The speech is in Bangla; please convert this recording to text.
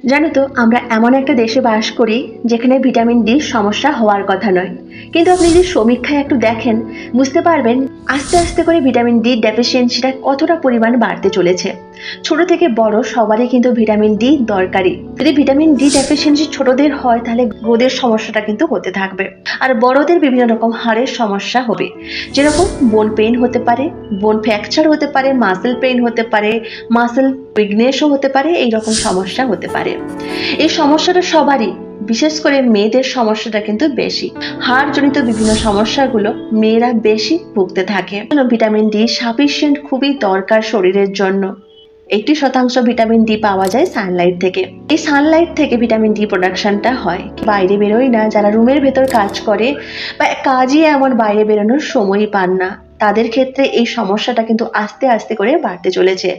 জানো তো, আমরা এমন একটা দেশে বাস করি যেখানে ভিটামিন ডি সমস্যা হওয়ার কথা নয়, কিন্তু আপনি যদি সমীক্ষায় একটু দেখেন বুঝতে পারবেন আস্তে আস্তে করে ভিটামিন ডি ডেফিসিয়েন্সিটা কতটা পরিমাণ বাড়তে চলেছে। ছোট থেকে বড় সবারই কিন্তু ভিটামিন ডি দরকারি। যদি ভিটামিন ডি ডেফিসিয়েন্সি ছোটদের হয় তাহলে গ্রোথের সমস্যাটা কিন্তু হতে থাকবে, আর বড়দের বিভিন্ন রকম হাড়ের সমস্যা হবে, যেরকম বোন পেইন হতে পারে, বোন ফ্র্যাকচার হতে পারে, মাসেল পেইন হতে পারে, মাসেল উইকনেসও হতে পারে, এইরকম সমস্যা হতে পারে। এই সমস্যাটা সবারই, বিশেষ করে মেয়েদের সমস্যাটা কিন্তু বেশি। হাড়জনিত বিভিন্ন সমস্যাগুলো মেয়েরা বেশি ভুগতে থাকে। ভিটামিন ডি সাফিসিয়েন্ট খুবই দরকার শরীরের জন্য। 80% ভিটামিন ডি পাওয়া যায় সানলাইট থেকে। এই সানলাইট থেকে ভিটামিন ডি প্রোডাকশনটা হয়। বাইরে বেরোয় না, যারা রুমের ভেতর কাজ করে বা কাজই এমন বাইরে বেরোনোর সময়ই পান না, তাদের ক্ষেত্রে এই সমস্যাটা কিন্তু আস্তে আস্তে করে বাড়তে চলেছে।